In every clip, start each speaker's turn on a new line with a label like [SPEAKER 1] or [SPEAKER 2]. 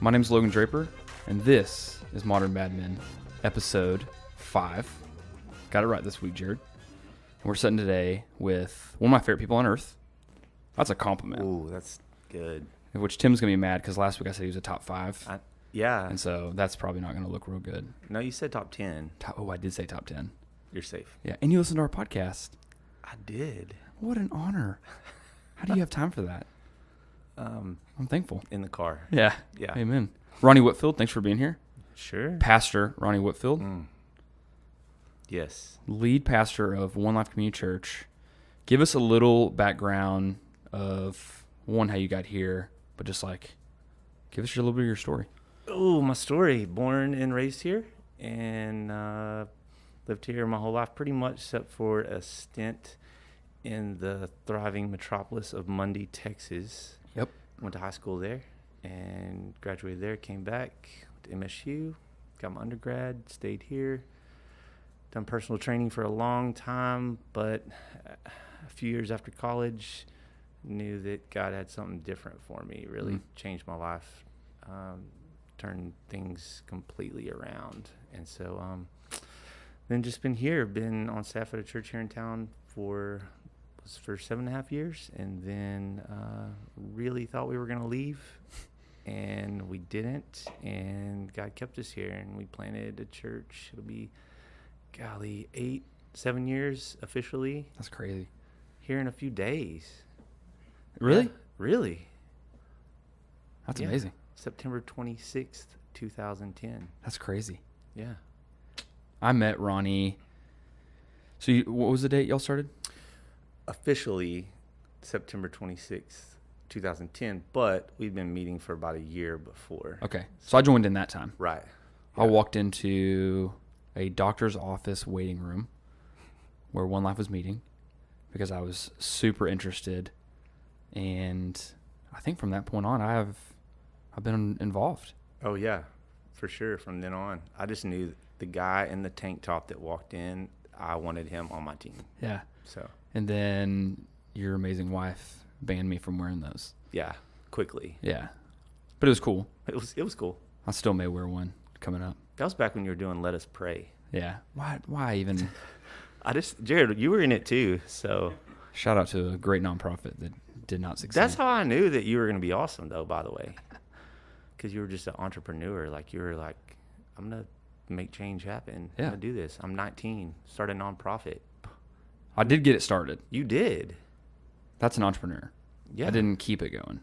[SPEAKER 1] My name's Logan Draper, and this is Modern Bad Men, episode 5. Got it right this week, Jared. And we're sitting today with one of my favorite people on earth. That's a compliment.
[SPEAKER 2] Ooh, that's good.
[SPEAKER 1] Which Tim's going to be mad because last week I said he was a top 5.
[SPEAKER 2] Yeah.
[SPEAKER 1] And so that's probably not going to look real good.
[SPEAKER 2] No, you said top 10.
[SPEAKER 1] I did say top 10.
[SPEAKER 2] You're safe.
[SPEAKER 1] Yeah, and you listen to our podcast.
[SPEAKER 2] I did.
[SPEAKER 1] What an honor. How do you have time for that? I'm thankful.
[SPEAKER 2] In the car.
[SPEAKER 1] Yeah.
[SPEAKER 2] Yeah.
[SPEAKER 1] Amen. Ronnie Whitfield, thanks for being here.
[SPEAKER 2] Sure.
[SPEAKER 1] Pastor Ronnie Whitfield.
[SPEAKER 2] Yes.
[SPEAKER 1] Lead pastor of Onelife Community Church. Give us a little background of, one, how you got here, but just like, give us a little bit of your story.
[SPEAKER 2] Oh, my story. Born and raised here, and lived here my whole life pretty much, except for a stint in the thriving metropolis of Mundy, Texas.
[SPEAKER 1] Yep.
[SPEAKER 2] Went to high school there and graduated there, came back to MSU, got my undergrad, stayed here, done personal training for a long time, but a few years after college, knew that God had something different for me. Really changed my life, turned things completely around. And so then just been here, been on staff at a church here in town for 7.5 years, and then really thought we were going to leave, and we didn't, and God kept us here, and we planted a church. It'll be, 7 years officially.
[SPEAKER 1] That's crazy.
[SPEAKER 2] Here in a few days.
[SPEAKER 1] Really?
[SPEAKER 2] Yeah, really.
[SPEAKER 1] That's
[SPEAKER 2] Yeah.
[SPEAKER 1] amazing.
[SPEAKER 2] September 26th, 2010.
[SPEAKER 1] That's crazy.
[SPEAKER 2] Yeah.
[SPEAKER 1] I met Ronnie. So what was the date y'all started?
[SPEAKER 2] Officially September 26th, 2010, but we've been meeting for about a year before.
[SPEAKER 1] Okay. So I joined in that time.
[SPEAKER 2] Right.
[SPEAKER 1] I walked into a doctor's office waiting room where One Life was meeting because I was super interested. And I think from that point on, I've been involved.
[SPEAKER 2] Oh, yeah, for sure. From then on, I just knew the guy in the tank top that walked in, I wanted him on my team.
[SPEAKER 1] Yeah.
[SPEAKER 2] So.
[SPEAKER 1] And then your amazing wife banned me from wearing those.
[SPEAKER 2] Yeah, quickly.
[SPEAKER 1] Yeah. But it was cool.
[SPEAKER 2] It was cool.
[SPEAKER 1] I still may wear one coming up.
[SPEAKER 2] That was back when you were doing Let Us Pray.
[SPEAKER 1] Yeah. Why even?
[SPEAKER 2] Jared, you were in it too, so.
[SPEAKER 1] Shout out to a great nonprofit that did not succeed.
[SPEAKER 2] That's how I knew that you were going to be awesome, though, by the way. Because you were just an entrepreneur. Like, you were like, I'm going to make change happen.
[SPEAKER 1] Yeah.
[SPEAKER 2] I'm going to do this. I'm 19. Start a nonprofit.
[SPEAKER 1] I did get it started.
[SPEAKER 2] You did.
[SPEAKER 1] That's an entrepreneur.
[SPEAKER 2] Yeah.
[SPEAKER 1] I didn't keep it going.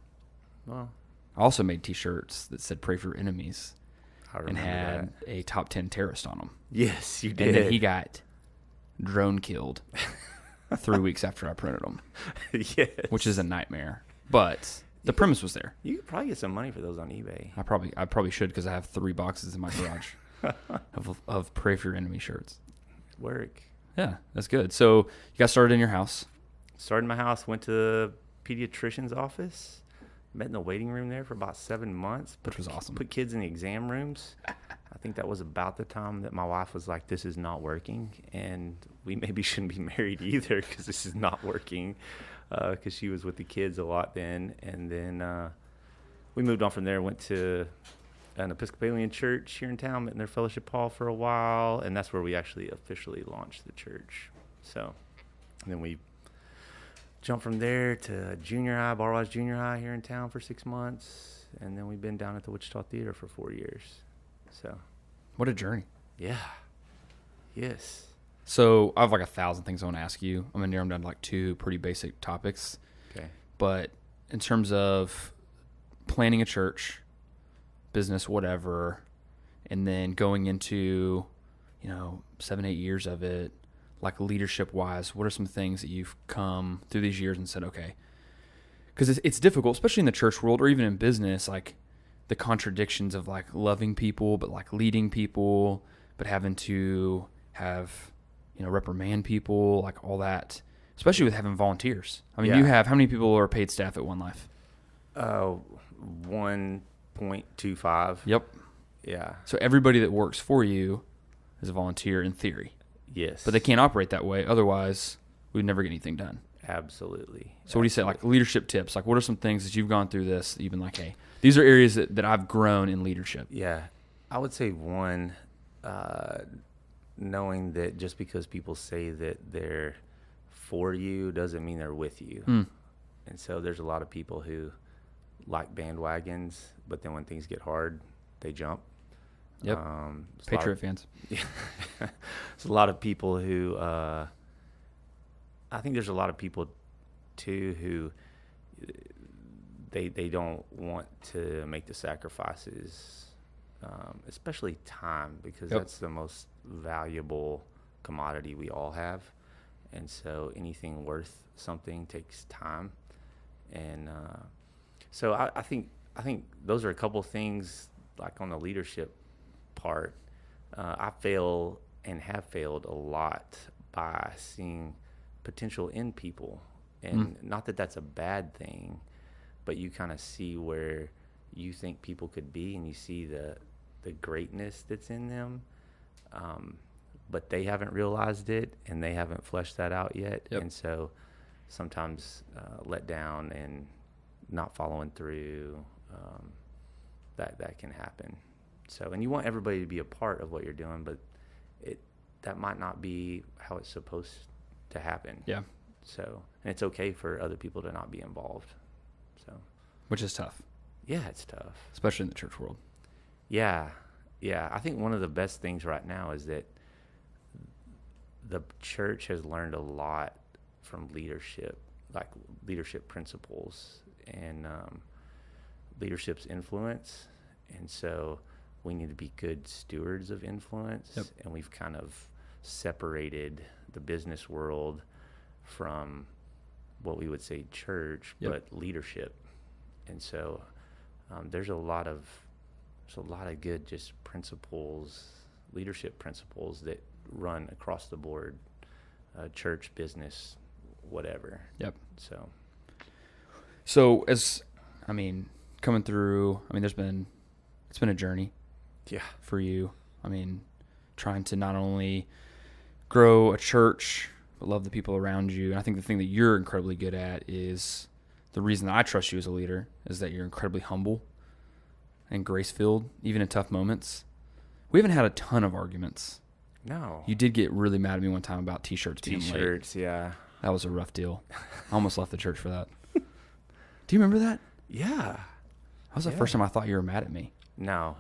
[SPEAKER 2] Well,
[SPEAKER 1] I also made T-shirts that said "Pray for your enemies"
[SPEAKER 2] I
[SPEAKER 1] and
[SPEAKER 2] remember
[SPEAKER 1] had
[SPEAKER 2] that.
[SPEAKER 1] a top 10 terrorist on them.
[SPEAKER 2] Yes, you did.
[SPEAKER 1] And then he got drone killed 3 weeks after I printed them,
[SPEAKER 2] Yes.
[SPEAKER 1] which is a nightmare. But the premise was there.
[SPEAKER 2] You could probably get some money for those on eBay.
[SPEAKER 1] I probably should because I have 3 boxes in my garage of "Pray for your enemy" shirts.
[SPEAKER 2] Work.
[SPEAKER 1] Yeah, that's good. So you got started in your house.
[SPEAKER 2] Started in my house, went to the pediatrician's office, met in the waiting room there for about 7 months.
[SPEAKER 1] Which was awesome.
[SPEAKER 2] Put kids in the exam rooms. I think that was about the time that my wife was like, this is not working, and we maybe shouldn't be married either because this is not working, because she was with the kids a lot then. And then we moved on from there, went to an Episcopalian church here in town, met in their fellowship hall for a while, and that's where we actually officially launched the church. So, and then we jumped from there to junior high, Barwise Junior High here in town for 6 months, and then we've been down at the Wichita Theater for 4 years. So,
[SPEAKER 1] What a journey.
[SPEAKER 2] yeah, yes.
[SPEAKER 1] So I have like 1,000 things I want to ask you. I'm going to narrow them down to like 2 pretty basic topics.
[SPEAKER 2] Okay.
[SPEAKER 1] But in terms of planning a church, business, whatever, and then going into, 7-8 years of it, like leadership wise, what are some things that you've come through these years and said, okay, because it's difficult, especially in the church world or even in business, like the contradictions of like loving people, but like leading people, but having to have, reprimand people, like all that, especially with having volunteers. I mean,
[SPEAKER 2] Yeah.
[SPEAKER 1] you have, how many people are paid staff at One Life?
[SPEAKER 2] 1.25.
[SPEAKER 1] Yep.
[SPEAKER 2] Yeah.
[SPEAKER 1] So everybody that works for you is a volunteer in theory.
[SPEAKER 2] Yes.
[SPEAKER 1] But they can't operate that way. Otherwise, we'd never get anything done.
[SPEAKER 2] Absolutely.
[SPEAKER 1] So what do you say, like leadership tips? Like what are some things that you've gone through this that you've been like, hey, these are areas that I've grown in leadership?
[SPEAKER 2] Yeah. I would say one, knowing that just because people say that they're for you doesn't mean they're with you. And so there's a lot of people who like bandwagons, but then when things get hard, they jump.
[SPEAKER 1] Yep. Patriot fans.
[SPEAKER 2] Yeah. There's a lot of people who, I think there's a lot of people too who they don't want to make the sacrifices, especially time, because that's the most valuable commodity we all have. And so anything worth something takes time. And so I think those are a couple things, like on the leadership part. I fail and have failed a lot by seeing potential in people. And not that that's a bad thing, but you kind of see where you think people could be, and you see the greatness that's in them. But they haven't realized it, and they haven't fleshed that out yet. And so sometimes let down and not following through, that can happen. So, and you want everybody to be a part of what you're doing, but that might not be how it's supposed to happen. Yeah. So, and it's okay for other people to not be involved. So,
[SPEAKER 1] which is tough.
[SPEAKER 2] Yeah, it's tough,
[SPEAKER 1] especially in the church world.
[SPEAKER 2] Yeah. I think one of the best things right now is that the church has learned a lot from leadership, like leadership principles and leadership's influence. And so we need to be good stewards of influence. And we've kind of separated the business world from what we would say church, but leadership. And so there's a lot of good just principles, leadership principles that run across the board, church, business, whatever.
[SPEAKER 1] So coming through, it's been a journey. For you. Trying to not only grow a church, but love the people around you. And I think the thing that you're incredibly good at is the reason that I trust you as a leader is that you're incredibly humble and grace-filled, even in tough moments. We haven't had a ton of arguments.
[SPEAKER 2] No.
[SPEAKER 1] You did get really mad at me one time about T-shirts being late.
[SPEAKER 2] T-shirts, yeah.
[SPEAKER 1] That was a rough deal. I almost left the church for that. Do you remember that?
[SPEAKER 2] Yeah.
[SPEAKER 1] That was the first time I thought you were mad at me.
[SPEAKER 2] No.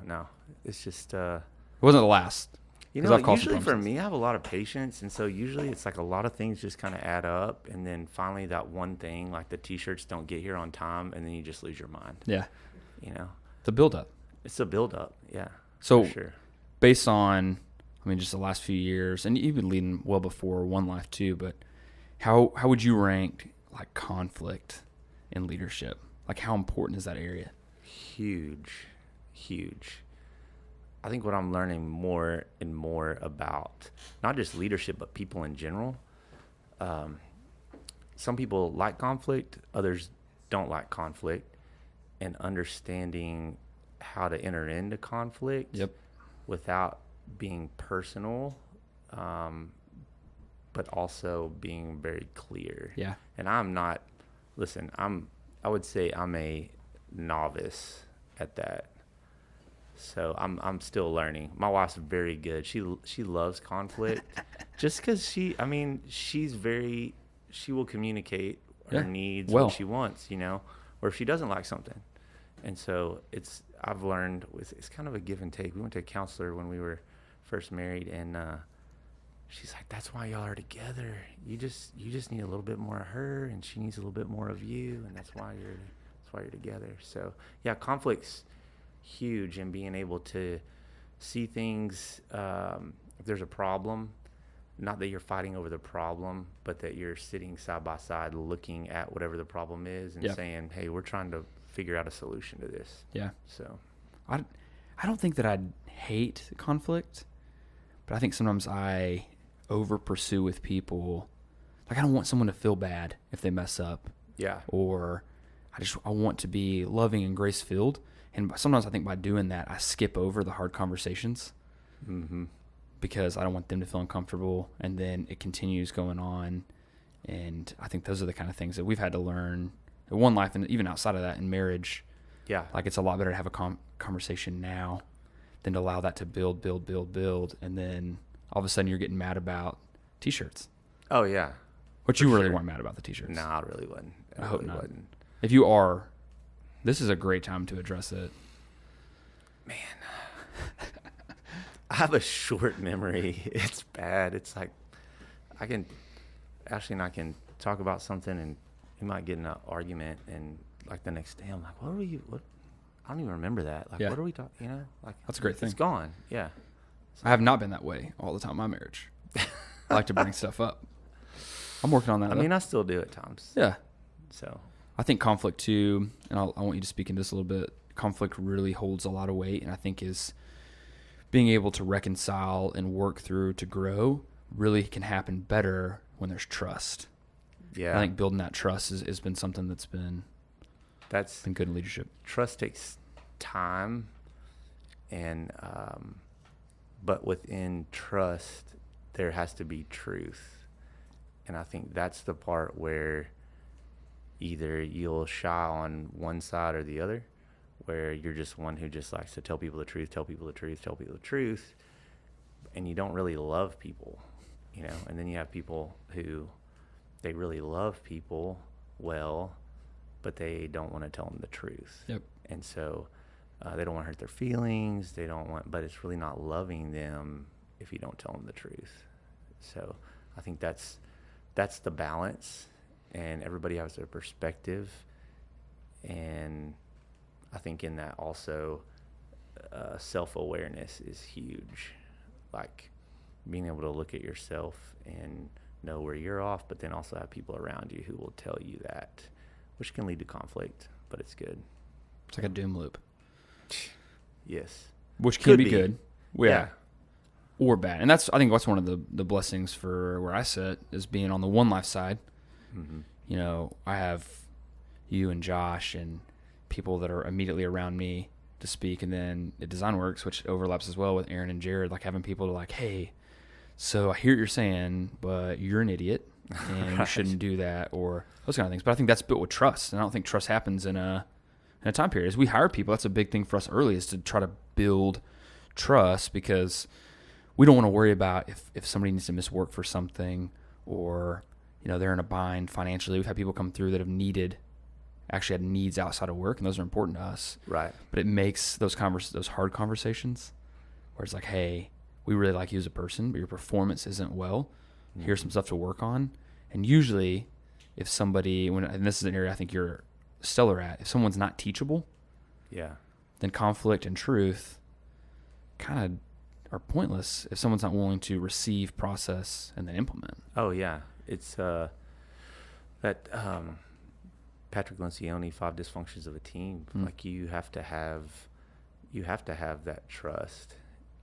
[SPEAKER 2] It's just...
[SPEAKER 1] it wasn't the last.
[SPEAKER 2] Usually for me, I have a lot of patience, and so usually it's like a lot of things just kind of add up, and then finally that one thing, like the T-shirts don't get here on time, and then you just lose your mind.
[SPEAKER 1] Yeah.
[SPEAKER 2] It's
[SPEAKER 1] a build-up.
[SPEAKER 2] It's a build-up, yeah.
[SPEAKER 1] So,
[SPEAKER 2] for sure.
[SPEAKER 1] Based on, just the last few years, and you've been leading well before Onelife too, but how would you rank like conflict in leadership? Like how important is that area?
[SPEAKER 2] Huge. I think what I'm learning more and more about, not just leadership, but people in general. Some people like conflict, others don't like conflict, and understanding how to enter into conflict without being personal, but also being very clear.
[SPEAKER 1] Yeah.
[SPEAKER 2] And I would say I'm a novice at that. So I'm still learning. My wife's very good. She loves conflict just because she will communicate her needs, what she wants, or if she doesn't like something. And so I've learned it's kind of a give and take. We went to a counselor when we were first married, and she's like, that's why y'all are together. You just need a little bit more of her, and she needs a little bit more of you, and that's why you're together. So yeah, conflict's huge, in being able to see things, if there's a problem, not that you're fighting over the problem, but that you're sitting side by side looking at whatever the problem is and saying, hey, we're trying to figure out a solution to this. So
[SPEAKER 1] I don't think that I'd hate conflict, but I think sometimes I over pursue with people. Like I don't want someone to feel bad if they mess up. Or I want to be loving and grace filled. And sometimes I think by doing that, I skip over the hard conversations because I don't want them to feel uncomfortable. And then it continues going on. And I think those are the kind of things that we've had to learn at Onelife, and even outside of that in marriage.
[SPEAKER 2] Yeah.
[SPEAKER 1] Like, it's a lot better to have a conversation now than to allow that to build. And then all of a sudden you're getting mad about T-shirts.
[SPEAKER 2] Oh, yeah.
[SPEAKER 1] Which you really weren't mad about the T-shirts.
[SPEAKER 2] No, I really wasn't.
[SPEAKER 1] I hope not. If you are, this is a great time to address it.
[SPEAKER 2] Man, I have a short memory. It's bad. It's like Ashley and I can talk about something, and we might get in an argument, and like the next day I'm like, what? I don't even remember that. Like, what are we talking? You know, like,
[SPEAKER 1] that's a great thing.
[SPEAKER 2] It's gone. Yeah.
[SPEAKER 1] I have not been that way all the time in my marriage. I like to bring stuff up. I'm working on that.
[SPEAKER 2] I mean, I still do at times.
[SPEAKER 1] Yeah.
[SPEAKER 2] So
[SPEAKER 1] I think conflict too, and I want you to speak into this a little bit. Conflict really holds a lot of weight, and I think is being able to reconcile and work through to grow really can happen better when there's trust.
[SPEAKER 2] Yeah.
[SPEAKER 1] I think building that trust has been something that's been good in leadership.
[SPEAKER 2] Trust takes time, and but within trust, there has to be truth. And I think that's the part where either you'll shy on one side or the other, where you're just one who just likes to tell people the truth, and you don't really love people, you know. And then you have people who they really love people well, but they don't want to tell them the truth.
[SPEAKER 1] Yep.
[SPEAKER 2] And so they don't want to hurt their feelings. But it's really not loving them if you don't tell them the truth. So I think that's the balance, and everybody has their perspective. And I think in that also self-awareness is huge. Like being able to look at yourself and know where you're off, but then also have people around you who will tell you that, which can lead to conflict, but it's good.
[SPEAKER 1] It's like a doom loop.
[SPEAKER 2] Yes.
[SPEAKER 1] Which can be good. Yeah. Or bad. And I think that's one of the blessings for where I sit, is being on the Onelife side.
[SPEAKER 2] Mm-hmm.
[SPEAKER 1] You know, I have you and Josh and people that are immediately around me to speak, and then at DesignWorks, which overlaps as well with Aaron and Jared, like having people to like, hey, so I hear what you're saying, but you're an idiot and you shouldn't do that, or those kind of things. But I think that's built with trust, and I don't think trust happens in a time period. As we hire people, that's a big thing for us early, is to try to build trust, because we don't want to worry about if somebody needs to miss work for something, or, you know, they're in a bind financially. We've had people come through that have actually had needs outside of work, and those are important to us.
[SPEAKER 2] Right.
[SPEAKER 1] But it makes those hard conversations where it's like, hey, we really like you as a person, but your performance isn't well. Mm-hmm. Here's some stuff to work on. And usually if somebody, and this is an area I think you're stellar at, if someone's not teachable, then conflict and truth kind of are pointless if someone's not willing to receive, process, and then implement.
[SPEAKER 2] Oh yeah. It's that Patrick Lencioni, 5 Dysfunctions of a Team. Mm-hmm. Like you have to have that trust,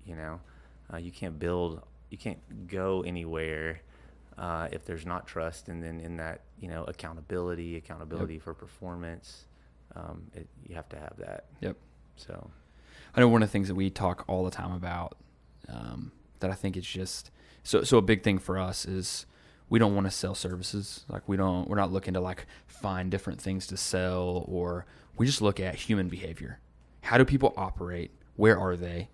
[SPEAKER 2] you know. You can't go anywhere if there's not trust, and then in that, you know, accountability yep. for performance, you have to have that.
[SPEAKER 1] Yep.
[SPEAKER 2] So,
[SPEAKER 1] I know one of the things that we talk all the time about, that I think it's just so a big thing for us is we don't want to sell services. Like we're not looking to like find different things to sell, or we just look at human behavior. How do people operate? Where are they?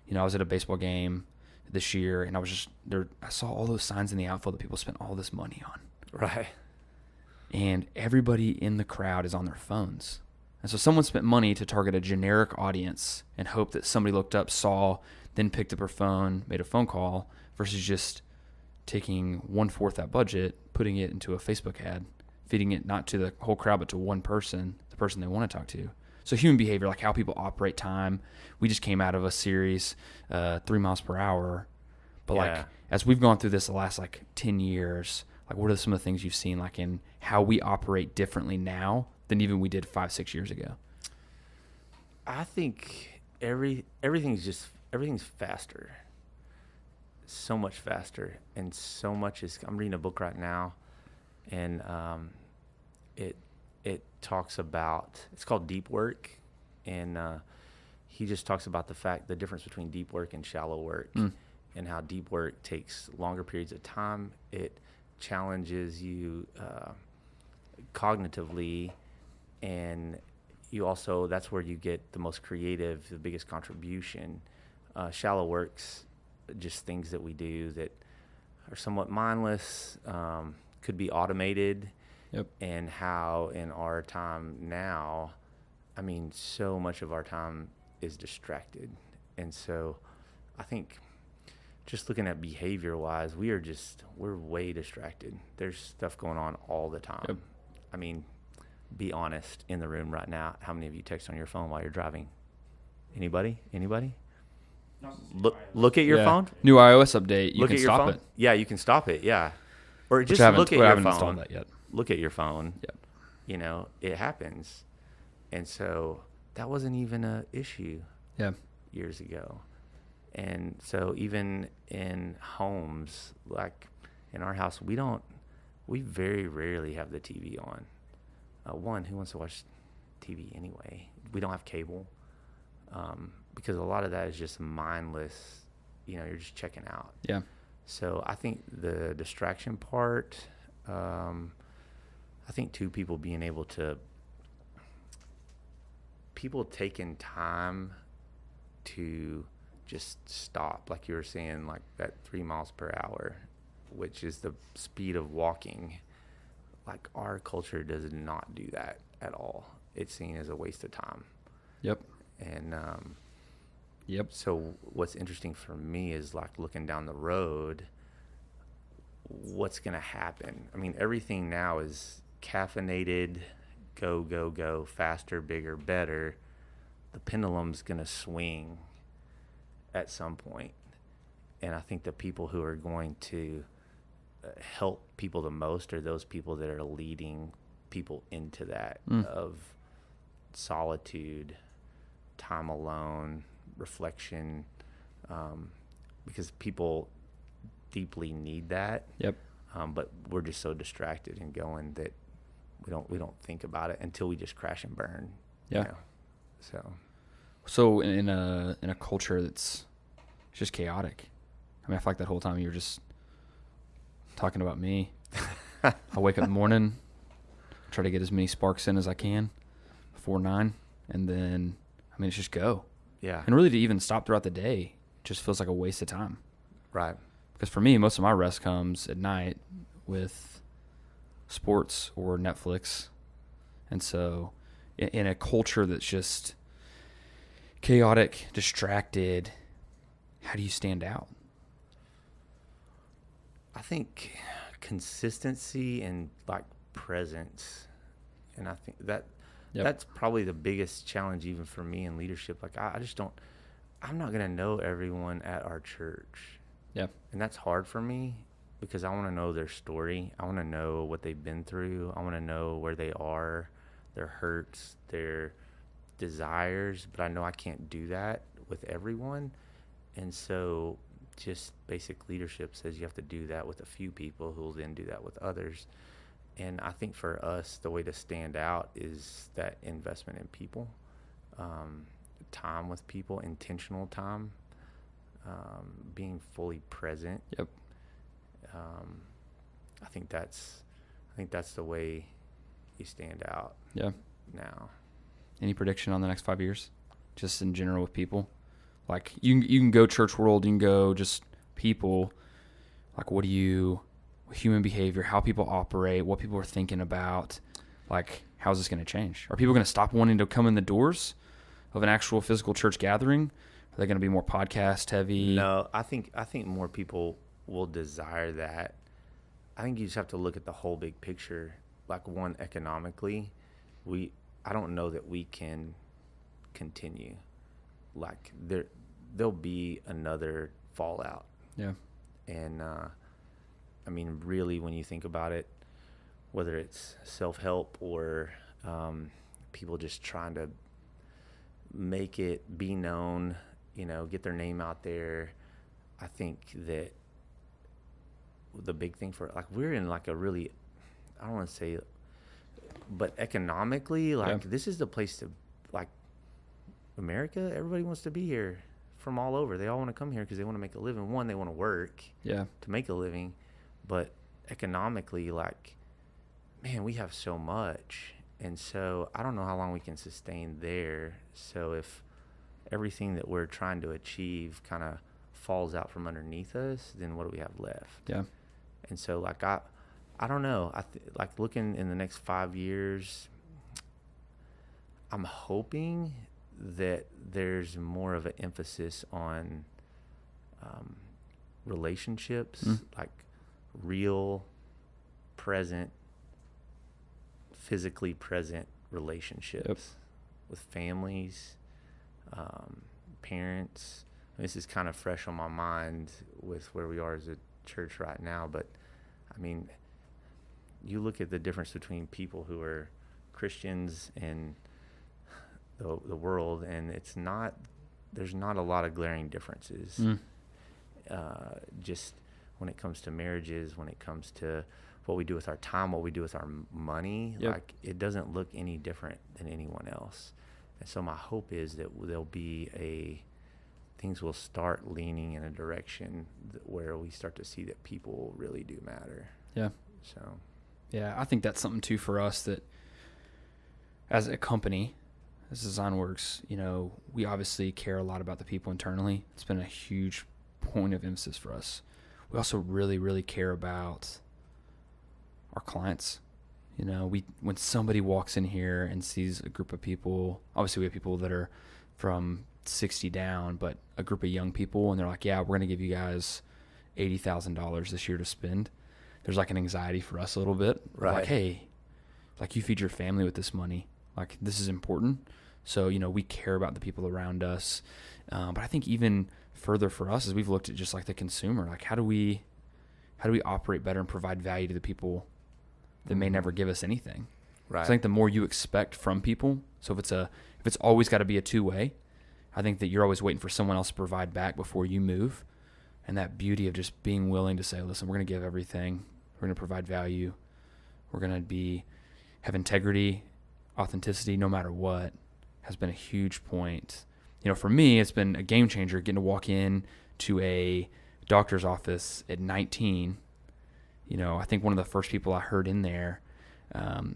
[SPEAKER 1] You know, I was at a baseball game this year, and I was just there. I saw all those signs in the outfield that people spent all this money on.
[SPEAKER 2] Right.
[SPEAKER 1] And everybody in the crowd is on their phones. And so someone spent money to target a generic audience and hope that somebody looked up, saw, then picked up her phone, made a phone call, versus just taking 1/4 that budget, putting it into a Facebook ad, feeding it not to the whole crowd, but to one person, the person they want to talk to. So human behavior, like how people operate time. We just came out of a series, 3 miles per hour. But like, as we've gone through this the last like 10 years, like what are some of the things you've seen like in how we operate differently now than even we did 5-6 years ago?
[SPEAKER 2] I think everything's faster. So much faster. And so much I'm reading a book right now, and it talks about, it's called Deep Work, and he just talks about the difference between deep work and shallow work, and how deep work takes longer periods of time. It challenges you cognitively, and you also, that's where you get the most creative, the biggest contribution. Shallow work's just things that we do that are somewhat mindless, could be automated.
[SPEAKER 1] Yep.
[SPEAKER 2] And how in our time now, I mean, so much of our time is distracted. And so I think just looking at behavior wise, we're way distracted. There's stuff going on all the time.
[SPEAKER 1] Yep.
[SPEAKER 2] I mean, be honest in the room right now. How many of you text on your phone while you're driving? Anybody? Look at your phone.
[SPEAKER 1] New iOS update. You can stop
[SPEAKER 2] phone.
[SPEAKER 1] it.
[SPEAKER 2] Yeah, you can stop it. Yeah. Or just
[SPEAKER 1] look
[SPEAKER 2] at your
[SPEAKER 1] I haven't
[SPEAKER 2] phone.
[SPEAKER 1] installed that yet.
[SPEAKER 2] Look at your phone.
[SPEAKER 1] Yep.
[SPEAKER 2] You know, it happens. And so that wasn't even a issue years ago. And so even in homes, like in our house, we very rarely have the TV on. One, who wants to watch TV anyway? We don't have cable, because a lot of that is just mindless. You know, you're just checking out.
[SPEAKER 1] Yeah.
[SPEAKER 2] So I think the distraction part, I think too, people taking time to just stop, like you were saying, like that 3 miles per hour, which is the speed of walking. Like our culture does not do that at all. It's seen as a waste of time.
[SPEAKER 1] Yep.
[SPEAKER 2] And
[SPEAKER 1] yep.
[SPEAKER 2] So what's interesting for me is like looking down the road, what's going to happen? I mean, everything now is caffeinated, go, faster, bigger, better. The pendulum's going to swing at some point. And I think the people who are going to help people the most are those people that are leading people into that of solitude, time alone, reflection, because people deeply need that.
[SPEAKER 1] Yep.
[SPEAKER 2] But we're just so distracted and going that we don't think about it until we just crash and burn.
[SPEAKER 1] Yeah.
[SPEAKER 2] You know?
[SPEAKER 1] So in a culture that's just chaotic, I mean, I feel like that whole time you were just talking about me. I wake up in the morning, try to get as many sparks in as I can before 9, and then, I mean, it's just go.
[SPEAKER 2] Yeah.
[SPEAKER 1] And really to even stop throughout the day just feels like a waste of time.
[SPEAKER 2] Right.
[SPEAKER 1] Because for me, most of my rest comes at night with sports or Netflix. And so in a culture that's just chaotic, distracted, how do you stand out?
[SPEAKER 2] I think consistency and like presence. And I think that's probably the biggest challenge even for me in leadership. Like I'm not going to know everyone at our church.
[SPEAKER 1] Yeah.
[SPEAKER 2] And that's hard for me because I want to know their story. I want to know what they've been through. I want to know where they are, their hurts, their desires, but I know I can't do that with everyone. And so just basic leadership says you have to do that with a few people who will then do that with others. And I think for us, the way to stand out is that investment in people, time with people, intentional time, being fully present.
[SPEAKER 1] Yep.
[SPEAKER 2] I think that's the way you stand out.
[SPEAKER 1] Yeah.
[SPEAKER 2] Now.
[SPEAKER 1] Any prediction on the next 5 years, just in general with people? Like you can go church world, you can go just people. Like human behavior, how people operate, what people are thinking about. Like, how's this going to change? Are people going to stop wanting to come in the doors of an actual physical church gathering? Are they going to be more podcast heavy?
[SPEAKER 2] No, I think more people will desire that. I think you just have to look at the whole big picture. Like, one, economically, I don't know that we can continue. Like, there'll be another fallout.
[SPEAKER 1] Yeah.
[SPEAKER 2] And I mean, really, when you think about it, whether it's self-help or people just trying to make it be known, get their name out there, I think that the big thing we're in like a really, I don't want to say, but economically, this is the place to, like, America, everybody wants to be here from all over. They all want to come here because they want to make a living. One, they want to work
[SPEAKER 1] to
[SPEAKER 2] make a living, but economically, like, man, we have so much. And so I don't know how long we can sustain there. So if everything that we're trying to achieve kind of falls out from underneath us, then what do we have left?
[SPEAKER 1] Yeah.
[SPEAKER 2] And so, like, I don't know. Like, looking in the next 5 years, I'm hoping that there's more of an emphasis on relationships, like real, present, physically present relationships with families, parents. This is kind of fresh on my mind with where we are as a church right now, but I mean, you look at the difference between people who are Christians and the world, and there's not a lot of glaring differences. Just when it comes to marriages, when it comes to what we do with our time, what we do with our money, like, it doesn't look any different than anyone else. And so my hope is that there'll be things will start leaning in a direction where we start to see that people really do matter.
[SPEAKER 1] Yeah.
[SPEAKER 2] So.
[SPEAKER 1] Yeah, I think that's something too for us, that as a company, as DesignWorks, we obviously care a lot about the people internally. It's been a huge point of emphasis for us. We also really, really care about our clients. When somebody walks in here and sees a group of people, obviously we have people that are from 60 down, but a group of young people, and they're like, yeah, we're going to give you guys $80,000 this year to spend. There's like an anxiety for us a little bit.
[SPEAKER 2] Right.
[SPEAKER 1] Like, hey, like, you feed your family with this money. Like, this is important. So, we care about the people around us. But I think even further for us is we've looked at just like the consumer, like, how do we operate better and provide value to the people that may never give us anything?
[SPEAKER 2] Right.
[SPEAKER 1] So I think the more you expect from people, so if it's always got to be a two-way, I think that you're always waiting for someone else to provide back before you move. And that beauty of just being willing to say, listen, we're going to give everything. We're going to provide value. We're going to have integrity, authenticity, no matter what, has been a huge point. For me, it's been a game changer getting to walk in to a doctor's office at 19. I think one of the first people I heard in there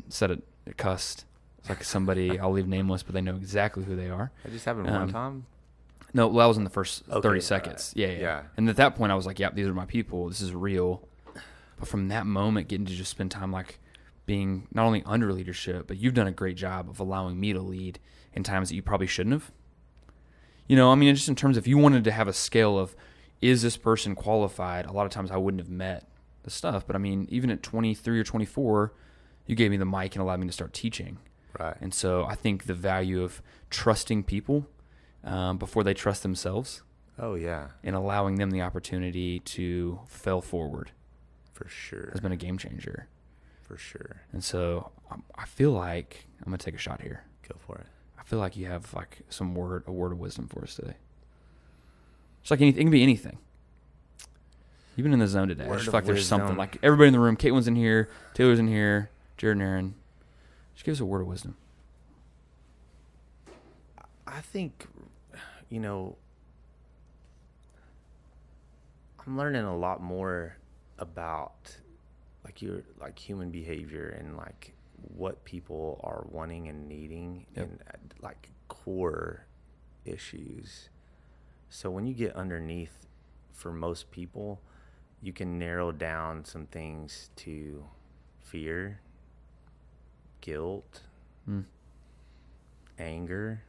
[SPEAKER 1] said it cussed. It's like somebody, I'll leave nameless, but they know exactly who they are.
[SPEAKER 2] That just happened one time?
[SPEAKER 1] No, that was in the first 30
[SPEAKER 2] right.
[SPEAKER 1] seconds. Yeah. And at that point, I was like, yep, these are my people. This is real. But from that moment, getting to just spend time, like, being not only under leadership, but you've done a great job of allowing me to lead in times that you probably shouldn't have. Just in terms of, if you wanted to have a scale of, is this person qualified? A lot of times I wouldn't have met the stuff. But even at 23 or 24, you gave me the mic and allowed me to start teaching.
[SPEAKER 2] Right.
[SPEAKER 1] And so I think the value of trusting people before they trust themselves.
[SPEAKER 2] Oh, yeah.
[SPEAKER 1] And allowing them the opportunity to fail forward.
[SPEAKER 2] For sure.
[SPEAKER 1] Has been a game changer.
[SPEAKER 2] For sure.
[SPEAKER 1] And so I feel like, I'm going to take a shot here.
[SPEAKER 2] Go for it.
[SPEAKER 1] I feel like you have like a word of wisdom for us today. It's like anything, it can be anything. You've been in the zone today. I just feel like there's something, like everybody in the room, Caitlin's in here, Taylor's in here, Jared and Aaron. Just give us a word of wisdom.
[SPEAKER 2] I think, I'm learning a lot more about like human behavior and like what people are wanting and needing and like core issues. So when you get underneath, for most people, you can narrow down some things to fear, guilt, anger,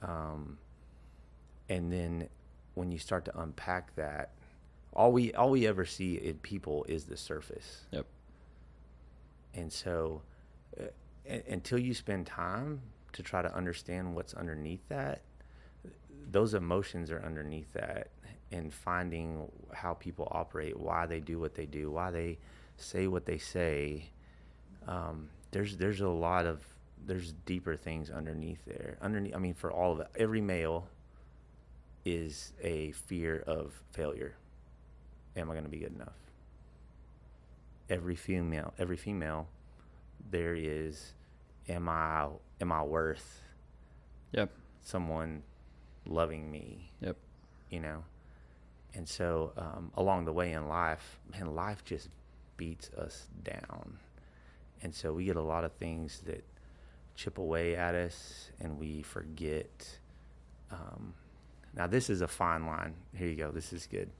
[SPEAKER 2] and then when you start to unpack that, all we ever see in people is the surface.
[SPEAKER 1] Yep.
[SPEAKER 2] And so until you spend time to try to understand what's underneath that, those emotions are underneath that, and finding how people operate, why they do what they do, why they say what they say. There's deeper things underneath there. For all of it, every male is a fear of failure. Am I going to be good enough? Every female, there is, am I worth someone loving me?
[SPEAKER 1] Yep.
[SPEAKER 2] And so along the way in life, man, life just beats us down. And so we get a lot of things that chip away at us, and we forget. Now, this is a fine line. Here you go. This is good.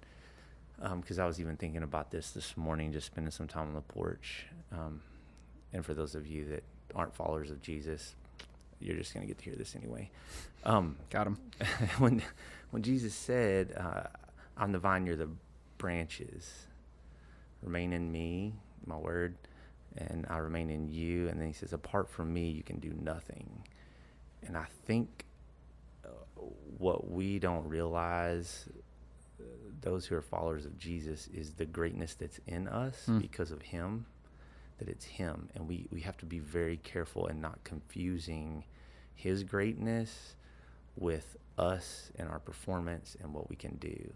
[SPEAKER 2] Because I was even thinking about this morning, just spending some time on the porch. And for those of you that aren't followers of Jesus, you're just going to get to hear this anyway.
[SPEAKER 1] Got him.
[SPEAKER 2] When Jesus said, I'm the vine, you're the branches. Remain in me, my word, and I remain in you. And then he says, apart from me, you can do nothing. And I think what we don't realize, those who are followers of Jesus, is the greatness that's in us because of him, that it's him. And we have to be very careful and not confusing his greatness with us and our performance and what we can do.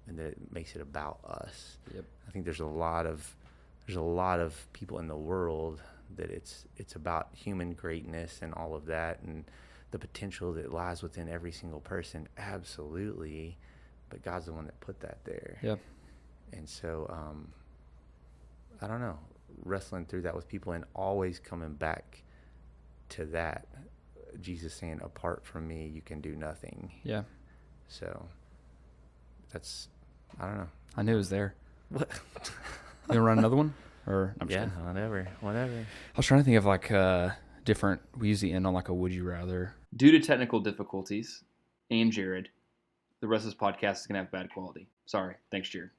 [SPEAKER 2] And that it makes it about us. Yep. I think there's a lot of people in the world that it's about human greatness and all of that, and the potential that lies within every single person. Absolutely. But God's the one that put that there.
[SPEAKER 1] Yep.
[SPEAKER 2] And so, I don't know, wrestling through that with people and always coming back to that. Jesus saying, apart from me, you can do nothing.
[SPEAKER 1] Yeah.
[SPEAKER 2] So that's, I don't know.
[SPEAKER 1] I knew it was there.
[SPEAKER 2] What?
[SPEAKER 1] You want to run another one? Or I'm just
[SPEAKER 2] yeah,
[SPEAKER 1] kidding.
[SPEAKER 2] whatever.
[SPEAKER 1] I was trying to think of like different, we usually end on like a would you rather. Due to technical difficulties and Jared, the rest of this podcast is going to have bad quality. Sorry. Thanks, Jared.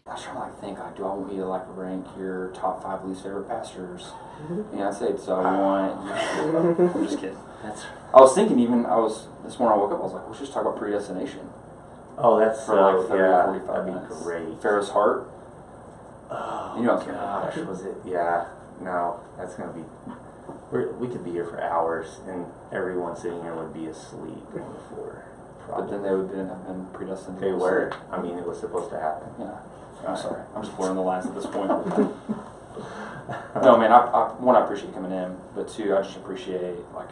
[SPEAKER 3] I was trying to think, like, do I want you to like rank your top 5 least favorite pastors? Yeah, I'd say so. I want. I'm just kidding. I was thinking this morning I woke up, I was like, let's just talk about predestination.
[SPEAKER 2] Oh, that's
[SPEAKER 3] for like 30 or 45
[SPEAKER 2] that'd
[SPEAKER 3] minutes.
[SPEAKER 2] Be great.
[SPEAKER 3] Ferris Hart.
[SPEAKER 2] Oh,
[SPEAKER 3] you know
[SPEAKER 2] gosh, was it? Yeah, no, that's gonna be. We could be here for hours, and everyone sitting here would be asleep on the floor.
[SPEAKER 3] But then they would have been predestined.
[SPEAKER 2] They were. I mean, it was supposed to happen.
[SPEAKER 3] Yeah. I'm sorry. I'm just blurring the lines at this point. No, man. I appreciate you coming in, but 2, I just appreciate like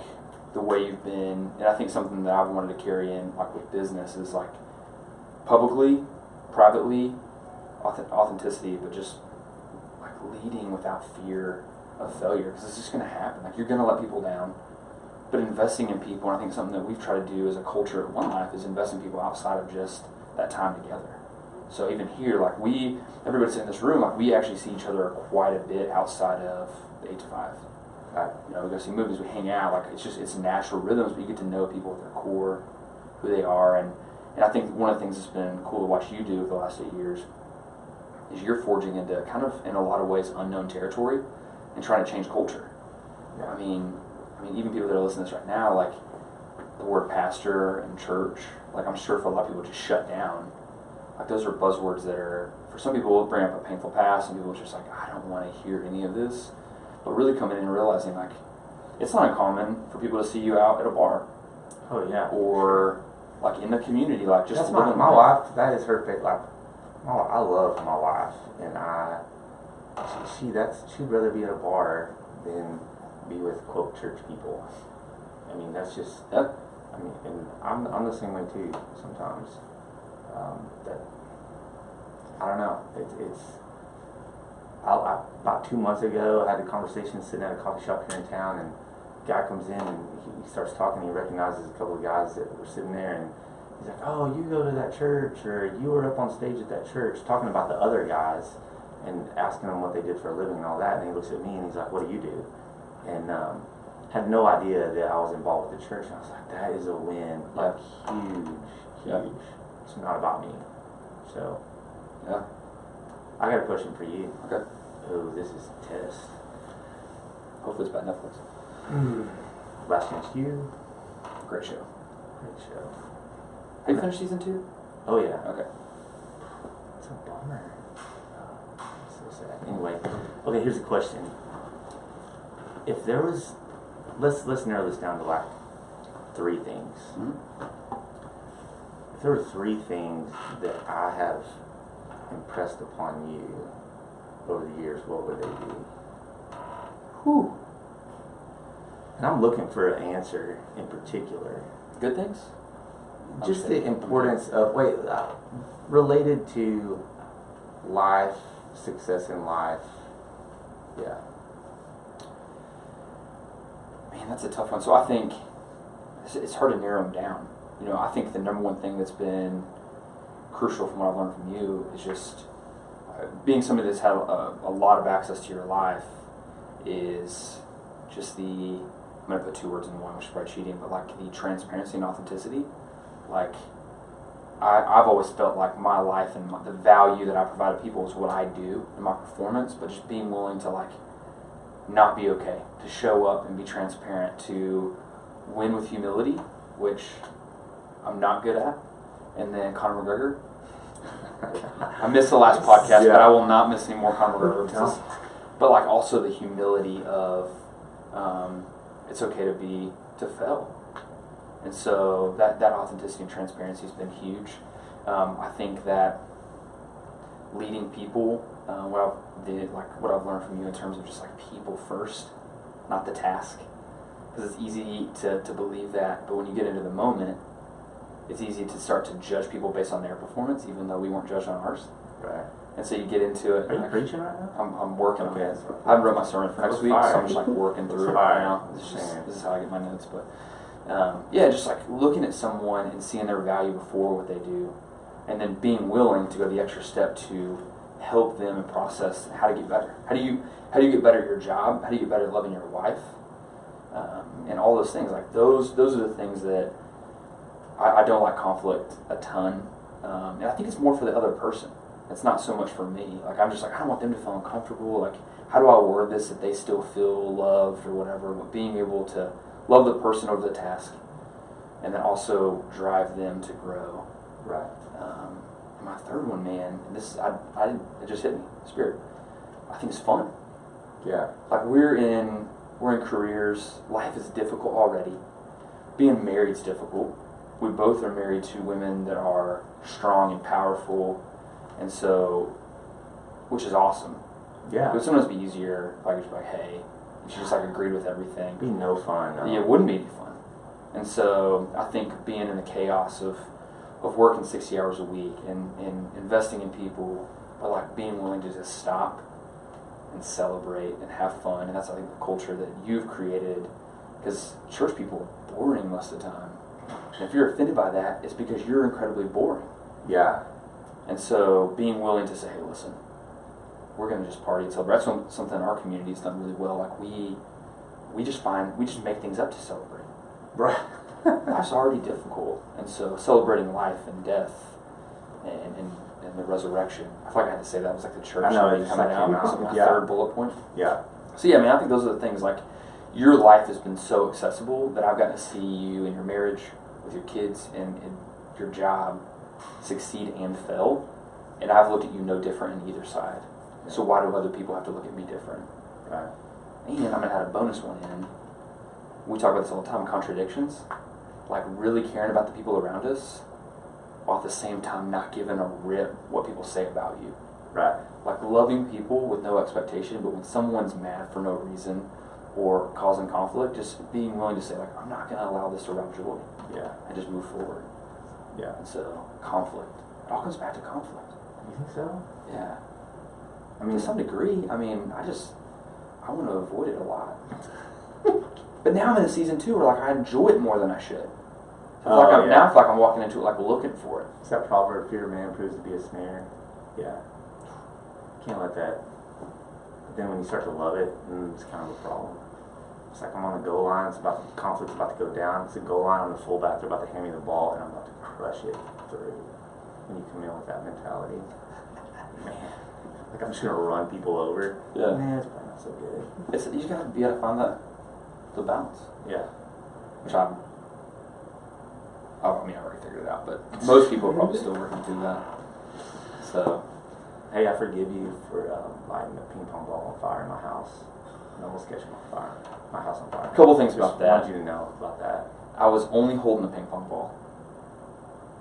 [SPEAKER 3] the way you've been, and I think something that I've wanted to carry in like with business is like publicly, privately, authenticity, but just like leading without fear of failure, because it's just going to happen. Like, you're going to let people down, but investing in people, and I think something that we've tried to do as a culture at Onelife is invest in people outside of just that time together. So even here, like everybody in this room, like we actually see each other quite a bit outside of the 8 to 5. You know, we go see movies, we hang out, like it's natural rhythms, but you get to know people at their core, who they are, and I think one of the things that's been cool to watch you do for the last 8 years is you're forging into kind of, in a lot of ways, unknown territory and trying to change culture. Yeah. I mean, even people that are listening to this right now, like the word pastor and church, like I'm sure for a lot of people just shut down. Like those are buzzwords that are, for some people, will bring up a painful past, and people are just like, I don't want to hear any of this. But really coming in and realizing, like, it's not uncommon for people to see you out at a bar.
[SPEAKER 2] Oh, yeah.
[SPEAKER 3] Or, like, in the community, like, just
[SPEAKER 2] that's my wife. That is her pick. Like, I love my wife, and she'd rather be at a bar than be with, quote, church people. I mean, that's just,
[SPEAKER 3] yep.
[SPEAKER 2] I mean, and I'm the same way too sometimes. That, I don't know, about 2 months ago, I had a conversation sitting at a coffee shop here in town, and a guy comes in and he starts talking. He recognizes a couple of guys that were sitting there, and he's like, oh, you go to that church, or you were up on stage at that church, talking about the other guys and asking them what they did for a living and all that. And he looks at me and he's like, what do you do? And had no idea that I was involved with the church. And I was like, that is a win, like huge.
[SPEAKER 3] Yeah.
[SPEAKER 2] It's not about me. So,
[SPEAKER 3] yeah.
[SPEAKER 2] I got a question for you.
[SPEAKER 3] Okay.
[SPEAKER 2] Oh, this is a test.
[SPEAKER 3] Hopefully it's by Netflix.
[SPEAKER 2] Last Chance U.
[SPEAKER 3] Great show.
[SPEAKER 2] Great show.
[SPEAKER 3] Have you finished season 2?
[SPEAKER 2] Oh, yeah.
[SPEAKER 3] Okay.
[SPEAKER 2] It's a bummer. So sad. Anyway, okay, here's a question. If there was, let's narrow this down to like 3 things.
[SPEAKER 3] Mm-hmm.
[SPEAKER 2] If there were 3 things that I have impressed upon you over the years, what would they be?
[SPEAKER 3] Whew.
[SPEAKER 2] And I'm looking for an answer in particular.
[SPEAKER 3] Good things?
[SPEAKER 2] Just the importance of, related to life
[SPEAKER 4] success in life. Yeah.
[SPEAKER 3] Man, that's a tough one. So I think it's hard to narrow them down. You know, I think the number one thing that's been crucial from what I've learned from you is just being somebody that's had a lot of access to your life is just I'm going to put two words in one, which is probably cheating, but like the transparency and authenticity. Like, I've always felt like my life and the value that I provide to people is what I do in my performance, but just being willing to like not be okay, to show up and be transparent, to win with humility, which I'm not good at, and then Conor McGregor. I missed the last podcast, but I will not miss any more Conor McGregor. But like also the humility of it's okay to fail. And so that authenticity and transparency has been huge. I think that leading people, what I've learned from you in terms of just like people first, not the task. Because it's easy to believe that, but when you get into the moment, it's easy to start to judge people based on their performance, even though we weren't judged on ours.
[SPEAKER 4] Right.
[SPEAKER 3] And so you get into it.
[SPEAKER 4] Are you preaching right now?
[SPEAKER 3] I'm working on
[SPEAKER 4] Okay.
[SPEAKER 3] it. I haven't wrote my sermon for next week, so I'm just like working through it right now. This is how I get my notes. But just like looking at someone and seeing their value before what they do, and then being willing to go the extra step to help them and process how to get better. How do you get better at your job? How do you get better at loving your wife? And all those things. Like those are the things that I don't like conflict a ton. And I think it's more for the other person. It's not so much for me. Like I'm just like, I don't want them to feel uncomfortable. Like, how do I word this that they still feel loved or whatever? But being able to love the person over the task, and then also drive them to grow.
[SPEAKER 4] Right.
[SPEAKER 3] And my third one, man, and this it just hit me, Spirit. I think it's fun.
[SPEAKER 4] Yeah.
[SPEAKER 3] Like we're in careers. Life is difficult already. Being married is difficult. We both are married to women that are strong and powerful, and so, which is awesome.
[SPEAKER 4] Yeah.
[SPEAKER 3] It would sometimes be easier if I could just be like, hey, and she just like agreed with everything.
[SPEAKER 4] It'd be no fun. No.
[SPEAKER 3] Yeah, it wouldn't be any fun. And so I think being in the chaos of working 60 hours a week and investing in people, but like being willing to just stop and celebrate and have fun, and that's I think the culture that you've created, because church people are boring most of the time. And if you're offended by that, it's because you're incredibly boring.
[SPEAKER 4] Yeah.
[SPEAKER 3] And so being willing to say, hey, listen, we're going to just party and celebrate. That's something our community has done really well. Like we just make things up to celebrate.
[SPEAKER 4] Right.
[SPEAKER 3] Life's already difficult. And so celebrating life and death and the resurrection. I feel like I had to say that. It was like the church coming out. It was my third bullet point.
[SPEAKER 4] Yeah.
[SPEAKER 3] So yeah, I mean, I think those are the things. Like your life has been so accessible that I've gotten to see you in your marriage, with your kids, and your job succeed and fail. And I've looked at you no different in either side. So why do other people have to look at me different?
[SPEAKER 4] Right.
[SPEAKER 3] And I'm going to add a bonus one in. We talk about this all the time, contradictions. Like really caring about the people around us, while at the same time not giving a rip what people say about you.
[SPEAKER 4] Right.
[SPEAKER 3] Like loving people with no expectation, but when someone's mad for no reason or causing conflict, just being willing to say, like, I'm not going to allow this to rob joy.
[SPEAKER 4] Yeah.
[SPEAKER 3] And just move forward.
[SPEAKER 4] Yeah.
[SPEAKER 3] And so, conflict. It all comes back to conflict.
[SPEAKER 4] You think so?
[SPEAKER 3] Yeah.
[SPEAKER 4] I mean,
[SPEAKER 3] to some degree, I mean, I want to avoid it a lot. But now I'm in a season 2 where, like, I enjoy it more than I should. So now I feel like I'm walking into it, like, looking for it.
[SPEAKER 4] It's that proverb, fear of man proves to be a snare. Yeah. Can't let that. But then when you start to love it, it's kind of a problem. It's like I'm on the goal line, conflict's about to go down. It's a goal line, I'm the fullback, they're about to hand me the ball, and I'm about to crush it through. When you come in with that mentality, man, like I'm just going to run people over.
[SPEAKER 3] Yeah.
[SPEAKER 4] Man, it's probably not so good.
[SPEAKER 3] You just got to be able to find the balance.
[SPEAKER 4] Yeah.
[SPEAKER 3] Which I already figured it out, but most people are probably still working through that. So,
[SPEAKER 4] hey, I forgive you for lighting a ping pong ball on fire in my house. And almost catching my house on fire.
[SPEAKER 3] A couple things about that.
[SPEAKER 4] I wanted you to know about that.
[SPEAKER 3] I was only holding the ping pong ball.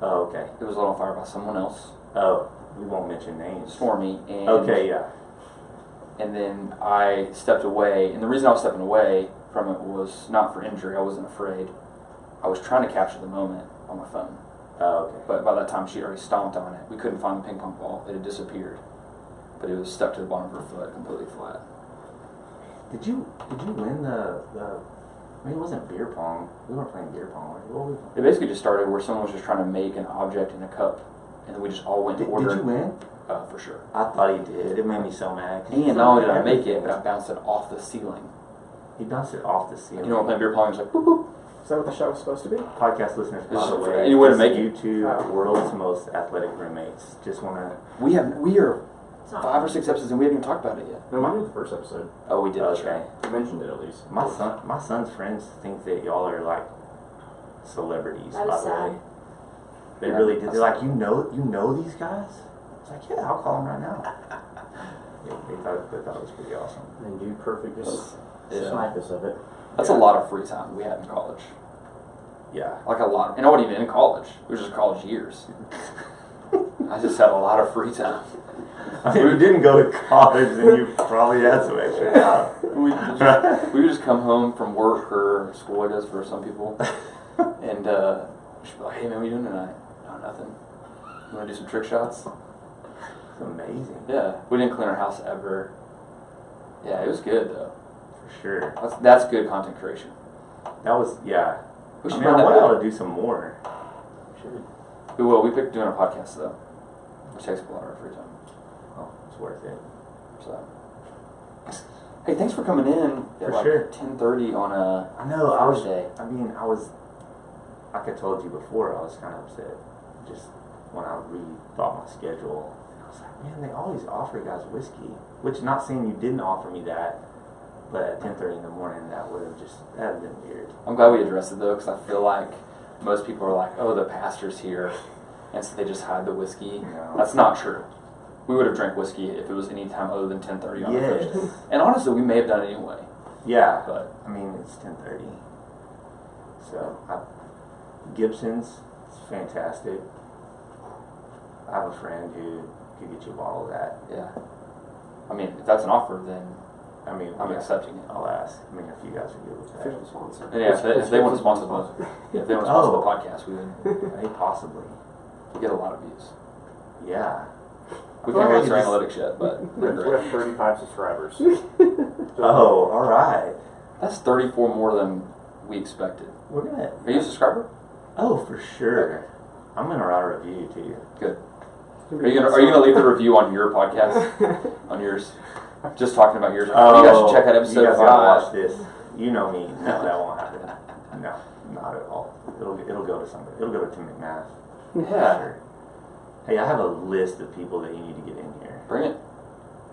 [SPEAKER 4] Oh, okay.
[SPEAKER 3] It was lit on fire by someone else.
[SPEAKER 4] Oh, we won't mention names.
[SPEAKER 3] Stormy. And
[SPEAKER 4] okay, yeah.
[SPEAKER 3] And then I stepped away, and the reason I was stepping away from it was not for injury. I wasn't afraid. I was trying to capture the moment on my phone.
[SPEAKER 4] Oh, okay.
[SPEAKER 3] But by that time, she already stomped on it. We couldn't find the ping pong ball. It had disappeared. but it was stuck to the bottom of her foot, completely flat.
[SPEAKER 4] Did you win the I mean, it wasn't beer pong. We weren't playing beer pong.
[SPEAKER 3] It basically just started where someone was just trying to make an object in a cup, and then we just all went in order.
[SPEAKER 4] Did you win?
[SPEAKER 3] For sure.
[SPEAKER 4] I thought he did. It made me so mad.
[SPEAKER 3] And not only did I make it, but I bounced it off the ceiling.
[SPEAKER 4] He bounced it off the ceiling.
[SPEAKER 3] You know, when playing beer pong, it's like, boop, boop.
[SPEAKER 5] Is that what the show was supposed to be?
[SPEAKER 4] Podcast listeners, by
[SPEAKER 3] Just
[SPEAKER 4] the way,
[SPEAKER 3] any way to make
[SPEAKER 4] you
[SPEAKER 3] it.
[SPEAKER 4] two world's most athletic roommates. Just want to...
[SPEAKER 3] We are 5 or 6 episodes and we haven't even talked about it yet.
[SPEAKER 5] No, we did the first episode.
[SPEAKER 3] Oh, we did. That's
[SPEAKER 4] Okay.
[SPEAKER 3] right.
[SPEAKER 5] You mentioned it at least.
[SPEAKER 4] My son's friends think that y'all are like celebrities,
[SPEAKER 6] That
[SPEAKER 4] by
[SPEAKER 6] is
[SPEAKER 4] the way.
[SPEAKER 6] sad.
[SPEAKER 4] They
[SPEAKER 3] Yeah,
[SPEAKER 4] really did.
[SPEAKER 3] that's
[SPEAKER 4] They're like,
[SPEAKER 3] sad.
[SPEAKER 4] you know these guys? It's like, yeah, I'll call them right now. They thought it was pretty awesome.
[SPEAKER 5] And you perfect just
[SPEAKER 3] Yeah.
[SPEAKER 5] snipe us of it.
[SPEAKER 3] That's a lot of free time we had in college.
[SPEAKER 4] Yeah.
[SPEAKER 3] Like a lot. And I wasn't even in college. It was just college years. I just had a lot of free time.
[SPEAKER 4] I mean, if you didn't go to college, then you probably had some extra time.
[SPEAKER 3] We would just come home from work or school, I guess, for some people. And she'd be like, hey, man, what are you doing tonight? No, nothing. You want to do some trick shots?
[SPEAKER 4] It's amazing.
[SPEAKER 3] Yeah. We didn't clean our house ever. Yeah, it was good, though.
[SPEAKER 4] For sure.
[SPEAKER 3] That's good content creation.
[SPEAKER 4] That was, yeah.
[SPEAKER 3] We
[SPEAKER 4] I
[SPEAKER 3] should
[SPEAKER 4] mean, I
[SPEAKER 3] run
[SPEAKER 4] want
[SPEAKER 3] that
[SPEAKER 4] y'all
[SPEAKER 3] back.
[SPEAKER 4] to do some more.
[SPEAKER 5] Should.
[SPEAKER 3] We will. We picked doing a podcast, though. Which takes up a lot of our free time.
[SPEAKER 4] Oh, it's worth it.
[SPEAKER 3] So, hey, thanks for coming in
[SPEAKER 4] For
[SPEAKER 3] at like
[SPEAKER 4] sure.
[SPEAKER 3] 10:30 on a
[SPEAKER 4] I know, I was,
[SPEAKER 3] Thursday.
[SPEAKER 4] like I told you before, I was kind of upset just when I rethought my schedule. And I was like, man, they always offer guys whiskey. Which, not saying you didn't offer me that, but at 10:30 in the morning, that would have been weird.
[SPEAKER 3] I'm glad we addressed it though, because I feel like most people are like, "Oh, the pastor's here," and so they just hide the whiskey.
[SPEAKER 4] No.
[SPEAKER 3] That's not true. We would have drank whiskey if it was any time other than 10:30 on a
[SPEAKER 4] Yes.
[SPEAKER 3] Thursday. And honestly, we may have done it anyway.
[SPEAKER 4] Yeah,
[SPEAKER 3] But
[SPEAKER 4] I mean, it's 10:30. So, Gibson's, it's fantastic. I have a friend who could get you a bottle of that.
[SPEAKER 3] yeah, I mean, if that's an offer, then
[SPEAKER 4] I mean,
[SPEAKER 3] I'm
[SPEAKER 4] yeah,
[SPEAKER 3] accepting it.
[SPEAKER 4] I'll ask. I mean, if you guys are good with that.
[SPEAKER 5] Official sponsor.
[SPEAKER 3] And yeah, if they want to sponsor the, if they want to sponsor the podcast, we would
[SPEAKER 4] Hey, possibly.
[SPEAKER 3] get a lot of views.
[SPEAKER 4] Yeah.
[SPEAKER 3] We
[SPEAKER 4] I feel
[SPEAKER 3] can't
[SPEAKER 4] like
[SPEAKER 3] release
[SPEAKER 4] I
[SPEAKER 3] our
[SPEAKER 4] could just-
[SPEAKER 3] analytics yet, but
[SPEAKER 5] We
[SPEAKER 3] they're great.
[SPEAKER 5] have 35 subscribers.
[SPEAKER 4] Oh, all right.
[SPEAKER 3] That's 34 more than we expected.
[SPEAKER 4] We're gonna.
[SPEAKER 3] Are you a subscriber?
[SPEAKER 4] Oh, for sure. I'm gonna write a review too.
[SPEAKER 3] Good. Are you gonna leave the review on your podcast? On yours? Just talking about yours. You guys should check out episode
[SPEAKER 4] You guys gotta
[SPEAKER 3] 5.
[SPEAKER 4] watch this. You know me. No, that won't happen. No, not at all. It'll go to somebody. It'll go to Tim McMath.
[SPEAKER 3] Yeah.
[SPEAKER 4] Sure. Hey, I have a list of people that you need to get in here.
[SPEAKER 3] Bring it.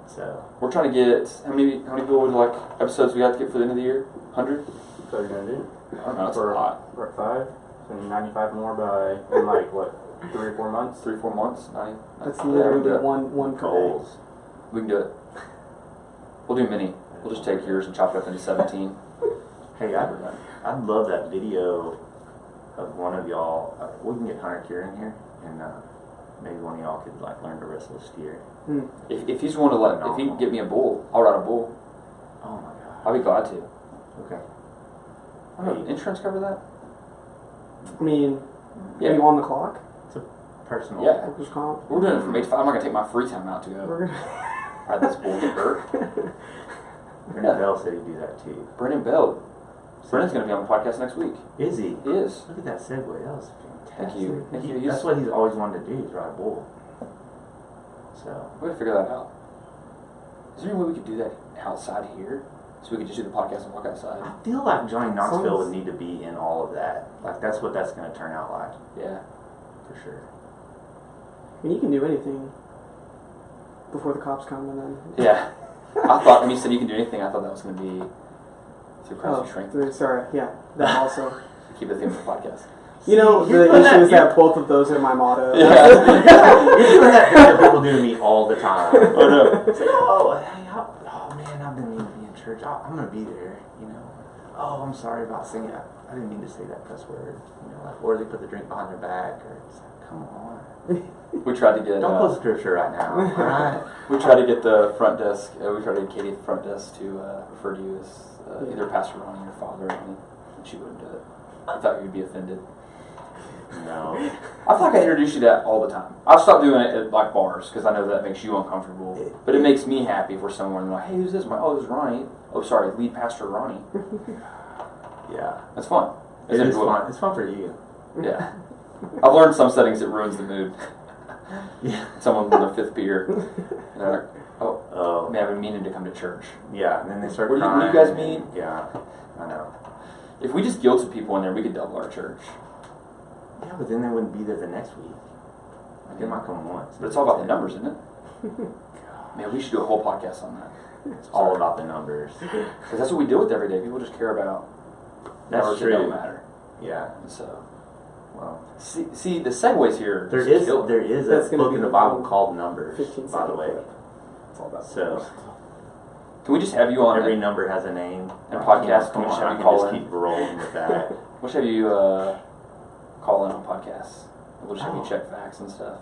[SPEAKER 4] So
[SPEAKER 3] We're trying to get how many people would like episodes we got to get for the end of the year? 100?
[SPEAKER 5] So you're gonna do?
[SPEAKER 3] I don't know. That's a lot.
[SPEAKER 5] We're at 5. So 95 more by in like what, 3 or 4 months?
[SPEAKER 3] 3-4 months. 9.
[SPEAKER 7] That's
[SPEAKER 3] Yeah, we
[SPEAKER 7] literally
[SPEAKER 3] can do it.
[SPEAKER 7] one per day.
[SPEAKER 4] goals.
[SPEAKER 3] We can do it. We'll do mini. We'll just take yours and chop it up into 17.
[SPEAKER 4] Hey, I'd love that video of one of y'all. We can get Hunter Cure in here, and maybe one of y'all could like learn to wrestle a steer.
[SPEAKER 3] If he's willing to if he can get me a bull, I'll ride a bull.
[SPEAKER 4] Oh my god.
[SPEAKER 3] I'll be glad to.
[SPEAKER 4] Okay.
[SPEAKER 3] I don't know, insurance cover that?
[SPEAKER 7] I mean,
[SPEAKER 3] Yeah.
[SPEAKER 7] are you on the clock?
[SPEAKER 4] Personal.
[SPEAKER 3] Yeah.
[SPEAKER 7] Workers' comp?
[SPEAKER 3] We're doing it from 8 to 5. I'm not gonna take my free time out to go
[SPEAKER 7] We're gonna
[SPEAKER 3] ride this bull, get hurt.
[SPEAKER 4] Brendan Bell said he'd do that too.
[SPEAKER 3] Brendan Bell. Brendan's gonna be on the podcast next week.
[SPEAKER 4] Is he?
[SPEAKER 3] He is.
[SPEAKER 4] Look at that segue. That was fantastic.
[SPEAKER 3] Thank you. Thank you.
[SPEAKER 4] That's what he's always wanted to do, is ride a bull. So,
[SPEAKER 3] We gotta figure that out. Is there any way we could do that outside here? So we could just do the podcast and walk outside?
[SPEAKER 4] I feel like Johnny Knoxville
[SPEAKER 7] Sounds-
[SPEAKER 4] would need to be in all of that. Like, that's what that's going to turn out like,
[SPEAKER 3] Yeah.
[SPEAKER 4] for sure.
[SPEAKER 7] I mean, you can do anything before the cops come, and then.
[SPEAKER 3] Yeah. I thought, when you said you can do anything, I thought that was gonna be through Christ you shrink.
[SPEAKER 7] Sorry, yeah, that also.
[SPEAKER 3] Keep the theme of the podcast.
[SPEAKER 7] You know,
[SPEAKER 4] You're
[SPEAKER 7] the
[SPEAKER 4] doing
[SPEAKER 7] issue is
[SPEAKER 4] that-
[SPEAKER 7] that both of those are my motto.
[SPEAKER 3] Yeah.
[SPEAKER 4] You're doing that thing that people do to me all the time.
[SPEAKER 3] Oh no.
[SPEAKER 4] It's like, oh, hey, oh man, I've been meaning to be in church. I'm going to be there, you know. Oh, I'm sorry about saying that. I didn't mean to say that cuss word. You know, like, or they put the drink behind their back, or it's like, come on.
[SPEAKER 3] We tried to get
[SPEAKER 4] Don't post scripture right now, alright?
[SPEAKER 3] we tried to get the front desk. We tried to get Katie at the front desk to refer to you as either Pastor Ronnie or Father Ronnie, and she wouldn't do it. I thought you'd be offended.
[SPEAKER 4] No.
[SPEAKER 3] I feel like I introduce you to that all the time. I've stopped doing it at like bars because I know that makes you uncomfortable. But it makes me happy if we're somewhere and they're like, hey, who's this? I'm like, oh, this is Ronnie. Oh, sorry, lead pastor Ronnie.
[SPEAKER 4] Yeah.
[SPEAKER 3] That's fun.
[SPEAKER 4] It is fun. It's fun for you.
[SPEAKER 3] Yeah. I've learned some settings it ruins the mood.
[SPEAKER 4] Yeah.
[SPEAKER 3] Someone with their 5th beer. And they're like, oh, man, I've been meaning to come to church.
[SPEAKER 4] Yeah, and then they start
[SPEAKER 3] What do
[SPEAKER 4] crying.
[SPEAKER 3] you guys mean?
[SPEAKER 4] Yeah, I know.
[SPEAKER 3] If we just guilted people in there, we could double our church.
[SPEAKER 4] Yeah, but then they wouldn't be there the next week. Like, they might come once.
[SPEAKER 3] But it's all about the numbers, isn't it? Man, we should do a whole podcast on that.
[SPEAKER 4] It's all about the numbers.
[SPEAKER 3] Because that's what we deal with every day. People just care about numbers that don't matter.
[SPEAKER 4] Yeah.
[SPEAKER 3] And so,
[SPEAKER 4] Well,
[SPEAKER 3] see, the segues here.
[SPEAKER 4] there
[SPEAKER 3] just
[SPEAKER 4] is
[SPEAKER 3] kill it.
[SPEAKER 4] a book in the Bible called Numbers, by the way.
[SPEAKER 7] It's all about
[SPEAKER 4] So
[SPEAKER 3] Can we just have you on
[SPEAKER 4] every number has a name.
[SPEAKER 3] And podcast,
[SPEAKER 4] Come
[SPEAKER 3] can we just
[SPEAKER 4] on,
[SPEAKER 3] have
[SPEAKER 4] I
[SPEAKER 3] you
[SPEAKER 4] can
[SPEAKER 3] call
[SPEAKER 4] just
[SPEAKER 3] in?
[SPEAKER 4] keep rolling with that.
[SPEAKER 3] We'll just have you call in on podcasts. We'll just have you
[SPEAKER 4] Oh.
[SPEAKER 3] check facts and stuff,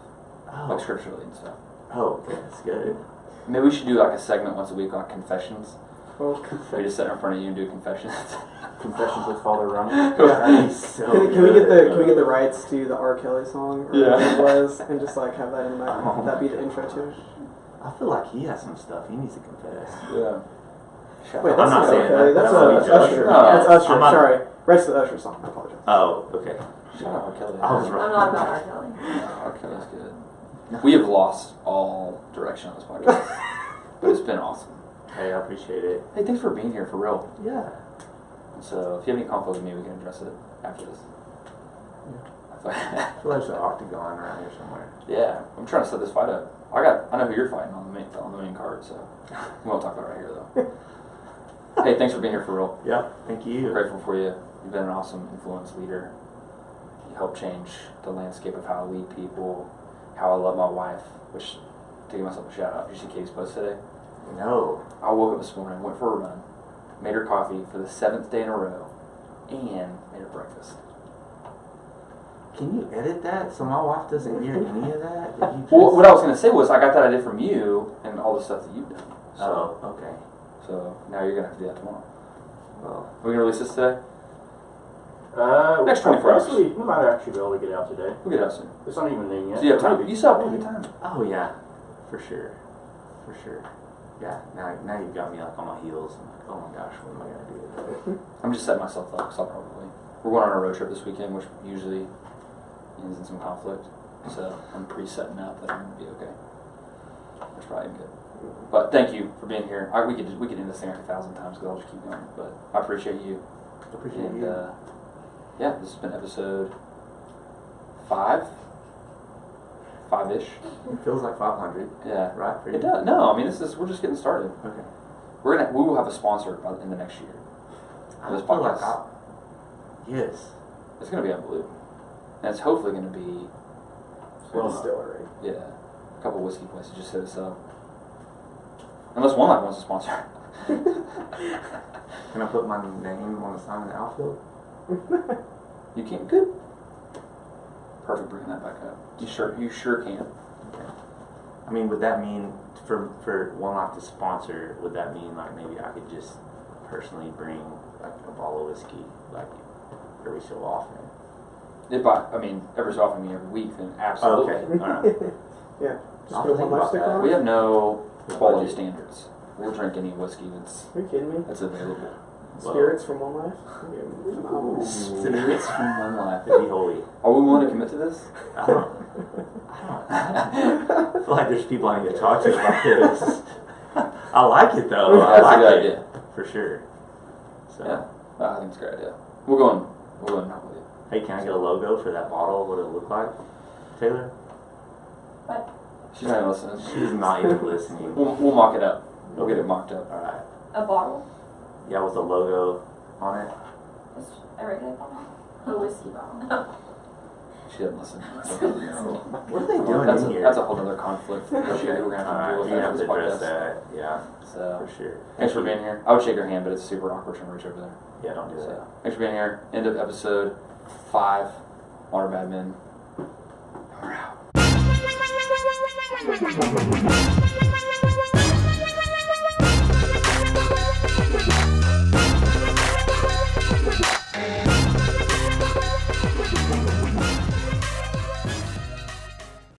[SPEAKER 3] like
[SPEAKER 4] Oh,
[SPEAKER 3] scripturally and stuff.
[SPEAKER 4] okay, that's good.
[SPEAKER 3] Maybe we should do like a segment once a week on confessions.
[SPEAKER 7] Oh,
[SPEAKER 3] We just sit in front of you and do confessions.
[SPEAKER 5] Confessions with Father Ronnie.
[SPEAKER 4] That'd be so
[SPEAKER 7] Can we get
[SPEAKER 4] good.
[SPEAKER 7] the rights to the R. Kelly song or
[SPEAKER 3] Yeah.
[SPEAKER 7] whatever it was and just like have that in the
[SPEAKER 4] Oh
[SPEAKER 7] that'd be the intro to it?
[SPEAKER 4] I feel like he has some stuff he needs to confess.
[SPEAKER 3] Yeah.
[SPEAKER 7] Wait,
[SPEAKER 4] I'm
[SPEAKER 7] that's
[SPEAKER 4] not
[SPEAKER 7] not
[SPEAKER 4] saying
[SPEAKER 7] Kelly.
[SPEAKER 4] that.
[SPEAKER 7] That's
[SPEAKER 4] That's
[SPEAKER 7] Usher.
[SPEAKER 3] No.
[SPEAKER 7] That's Usher.
[SPEAKER 4] I'm not-
[SPEAKER 7] Sorry, rights to the Usher song. I apologize.
[SPEAKER 4] Oh, okay.
[SPEAKER 3] Shout out R. Kelly.
[SPEAKER 4] I was
[SPEAKER 6] I'm
[SPEAKER 4] wrong.
[SPEAKER 6] not about R. Kelly.
[SPEAKER 3] R. Kelly's good. We have lost all direction on this podcast, but it's been awesome.
[SPEAKER 4] Hey, I appreciate it.
[SPEAKER 3] Hey, thanks for being here for real.
[SPEAKER 4] Yeah.
[SPEAKER 3] So if you have any conflict with me, we can address it after this.
[SPEAKER 4] I feel like there's an octagon around here somewhere.
[SPEAKER 3] Yeah, I'm trying to set this fight up. I know who you're fighting on the main card, so we won't talk about it right here though. Hey, thanks for being here for real.
[SPEAKER 4] Yeah, thank you.
[SPEAKER 3] I'm grateful for you. You've been an awesome influence leader. You helped change the landscape of how I lead people, how I love my wife, which, to give myself a shout out, did you see Katie's post today?
[SPEAKER 4] No.
[SPEAKER 3] I woke up this morning, went for a run, made her coffee for the 7th day in a row, and made her breakfast.
[SPEAKER 4] Can you edit that so my wife doesn't hear any of that? Did you just...
[SPEAKER 3] Well, what I was going to say was I got that idea from you and all the stuff that you've done. So,
[SPEAKER 4] Oh, okay.
[SPEAKER 3] so now you're going to have to do that tomorrow.
[SPEAKER 4] Well,
[SPEAKER 3] Are we going to release this today? Next 24 hours.
[SPEAKER 5] Actually, we might actually be able to get out today.
[SPEAKER 3] We'll get out soon.
[SPEAKER 5] It's not even noon yet.
[SPEAKER 3] So you have time. You still have plenty of time.
[SPEAKER 4] oh yeah, for sure. For sure. Yeah, now you've got me like on my heels. I'm like, oh my gosh, what am I going to do with it?
[SPEAKER 3] I'm just setting myself up because I'll probably. We're going on a road trip this weekend, which usually ends in some conflict. So I'm pre-setting up that I'm going to be okay. That's probably good. But thank you for being here. We could end this thing like 1,000 times because I'll just keep going. But I appreciate you.
[SPEAKER 4] I appreciate
[SPEAKER 3] And
[SPEAKER 4] you.
[SPEAKER 3] yeah, this has been episode 5-ish.
[SPEAKER 4] It feels like 500,
[SPEAKER 3] Yeah,
[SPEAKER 4] right? For you?
[SPEAKER 3] it does. No, I mean we're just getting started.
[SPEAKER 4] Okay.
[SPEAKER 3] We will have a sponsor in the next year.
[SPEAKER 4] I
[SPEAKER 3] This
[SPEAKER 4] feel like
[SPEAKER 3] podcast.
[SPEAKER 4] yes.
[SPEAKER 3] It's going to be unbelievable, and it's hopefully going to be
[SPEAKER 7] Distillery.
[SPEAKER 3] a couple whiskey places just hit us up. Unless Onelife wants to sponsor.
[SPEAKER 4] Can I put my name on the sign in the outfield?
[SPEAKER 3] You can't. Good. Perfect. Bringing that back up. You sure can.
[SPEAKER 4] Okay. I mean, would that mean for Onelife to sponsor? Would that mean like maybe I could just personally bring like a bottle of whiskey like every so often?
[SPEAKER 3] Every so often, every week, then absolutely.
[SPEAKER 4] Okay. All right.
[SPEAKER 7] Yeah. Just
[SPEAKER 4] I'll
[SPEAKER 7] put a
[SPEAKER 4] think
[SPEAKER 7] one
[SPEAKER 4] about
[SPEAKER 7] sticker
[SPEAKER 4] that.
[SPEAKER 7] on
[SPEAKER 3] We
[SPEAKER 7] it.
[SPEAKER 3] have no quality
[SPEAKER 4] Budget.
[SPEAKER 3] standards. We'll drink any whiskey
[SPEAKER 7] Are you kidding me?
[SPEAKER 3] that's available.
[SPEAKER 7] Spirits from One Life. Phenomenal.
[SPEAKER 3] Spirits from Onelife.
[SPEAKER 4] It'd be holy.
[SPEAKER 3] Are we willing to commit to this?
[SPEAKER 4] I feel like there's people I need to talk to about this. I like it though. I
[SPEAKER 3] That's
[SPEAKER 4] like
[SPEAKER 3] a good
[SPEAKER 4] it
[SPEAKER 3] idea.
[SPEAKER 4] for sure. So,
[SPEAKER 3] Yeah, I think it's a great idea. We'll go and knock with you.
[SPEAKER 4] hey, can I get a logo for that bottle? What it look like, Taylor?
[SPEAKER 6] What?
[SPEAKER 3] She's not even listening.
[SPEAKER 4] She's not even listening.
[SPEAKER 3] We'll mock it up. We'll get it mocked up.
[SPEAKER 4] All right.
[SPEAKER 6] A bottle?
[SPEAKER 4] Yeah, with the logo on it.
[SPEAKER 6] Just a regular bottle? A whiskey bottle?
[SPEAKER 3] She doesn't listen.
[SPEAKER 4] What are they doing
[SPEAKER 3] That's
[SPEAKER 4] in
[SPEAKER 3] a,
[SPEAKER 4] here?
[SPEAKER 3] that's a whole other conflict issue we're gonna have to
[SPEAKER 4] Alright,
[SPEAKER 3] deal with
[SPEAKER 4] you have
[SPEAKER 3] after
[SPEAKER 4] to
[SPEAKER 3] this
[SPEAKER 4] address
[SPEAKER 3] podcast.
[SPEAKER 4] that. Yeah,
[SPEAKER 3] So
[SPEAKER 4] for sure.
[SPEAKER 3] thanks for being here. I would shake your hand, but it's super awkward trying to reach over there.
[SPEAKER 4] Yeah, don't do that.
[SPEAKER 3] So thanks for being here. End of episode 5. Water Bad Men. We're out.